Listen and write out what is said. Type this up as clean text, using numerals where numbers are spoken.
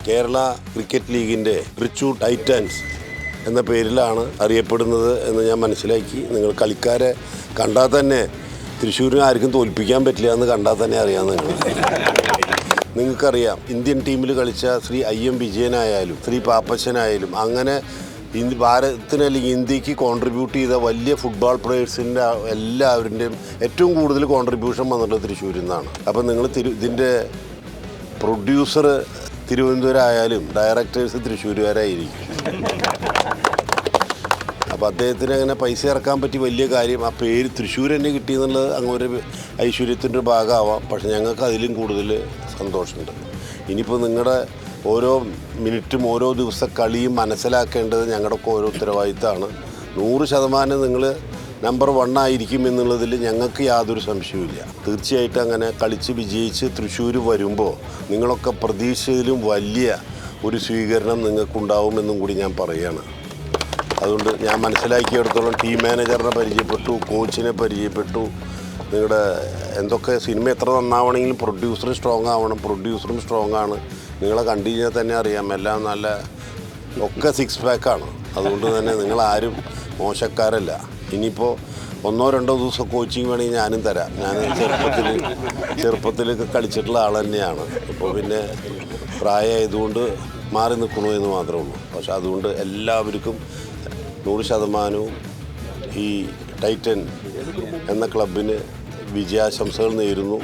Kerala cricket ലീഗിൻ്റെ Thrissur Titans എന്ന പേരിലാണ് അറിയപ്പെടുന്നത് എന്ന് ഞാൻ മനസ്സിലാക്കി. നിങ്ങൾ കളിക്കാരെ കണ്ടാൽ തന്നെ തൃശ്ശൂരിനെ ആർക്കും തോൽപ്പിക്കാൻ പറ്റില്ല എന്ന് കണ്ടാൽ തന്നെ അറിയാം. നിങ്ങൾക്കറിയാം, ഇന്ത്യൻ ടീമിൽ കളിച്ച ശ്രീ IM വിജയനായാലും ശ്രീ പാപ്പച്ചനായാലും അങ്ങനെ ഭാരതത്തിന് അല്ലെങ്കിൽ ഇന്ത്യക്ക് കോൺട്രിബ്യൂട്ട് ചെയ്ത വലിയ ഫുട്ബോൾ പ്ലേയേഴ്സിൻ്റെ എല്ലാവരുടെയും ഏറ്റവും കൂടുതൽ കോൺട്രിബ്യൂഷൻ വന്നിട്ടുള്ളത് തൃശ്ശൂരിൽ നിന്നാണ്. അപ്പം നിങ്ങൾ ഇതിൻ്റെ പ്രൊഡ്യൂസർ തിരുവനന്തപുരം ആയാലും ഡയറക്ടേഴ്സ് തൃശ്ശൂരുകാരായിരിക്കും. അപ്പോൾ അദ്ദേഹത്തിന് അങ്ങനെ പൈസ ഇറക്കാൻ പറ്റി വലിയ കാര്യം. ആ പേര് തൃശ്ശൂർ തന്നെ കിട്ടിയെന്നുള്ളത് അങ്ങ് ഒരു ഐശ്വര്യത്തിൻ്റെ ഭാഗമാവാം. പക്ഷെ ഞങ്ങൾക്ക് അതിലും കൂടുതൽ സന്തോഷമുണ്ട്. ഇനിയിപ്പോൾ നിങ്ങളുടെ ഓരോ മിനിറ്റും ഓരോ ദിവസത്തെ കളിയും മനസ്സിലാക്കേണ്ടത് ഞങ്ങളുടെയൊക്കെ ഓരോ ഉത്തരവാദിത്തമാണ്. 100% നിങ്ങൾ നമ്പർ 1 ആയിരിക്കും എന്നുള്ളതിൽ ഞങ്ങൾക്ക് യാതൊരു സംശയവുമില്ല. തീർച്ചയായിട്ടും അങ്ങനെ കളിച്ച് വിജയിച്ച് തൃശ്ശൂർ വരുമ്പോൾ നിങ്ങളൊക്കെ പ്രതീക്ഷയിലും വലിയ ഒരു സ്വീകരണം നിങ്ങൾക്കുണ്ടാവുമെന്നും കൂടി ഞാൻ പറയുകയാണ്. അതുകൊണ്ട് ഞാൻ മനസ്സിലാക്കിയെടുത്തോളം ടീം മാനേജറിനെ പരിചയപ്പെട്ടു, കോച്ചിനെ പരിചയപ്പെട്ടു. നിങ്ങളുടെ എന്തൊക്കെ സിനിമ എത്ര നന്നാവണമെങ്കിലും പ്രൊഡ്യൂസർ സ്ട്രോങ് ആവണം. പ്രൊഡ്യൂസറും സ്ട്രോങ് ആണ്. നിങ്ങളെ കണ്ടു കഴിഞ്ഞാൽ തന്നെ അറിയാം, എല്ലാം നല്ല ഒക്കെ 6 പാക്കാണ്. അതുകൊണ്ട് തന്നെ നിങ്ങളാരും മോശക്കാരല്ല. ഇനിയിപ്പോൾ 1-2 ദിവസം കോച്ചിങ് വേണമെങ്കിൽ ഞാനും തരാം. ഞാൻ ചെറുപ്പത്തിലൊക്കെ കളിച്ചിട്ടുള്ള ആൾ തന്നെയാണ്. ഇപ്പോൾ പിന്നെ പ്രായമായതുകൊണ്ട് മാറി നിൽക്കണു എന്ന് മാത്രമേ ഉള്ളൂ. പക്ഷെ അതുകൊണ്ട് എല്ലാവർക്കും 100% ഈ ടൈറ്റൻ എന്ന ക്ലബിന് വിജയാശംസകൾ നേരുന്നു.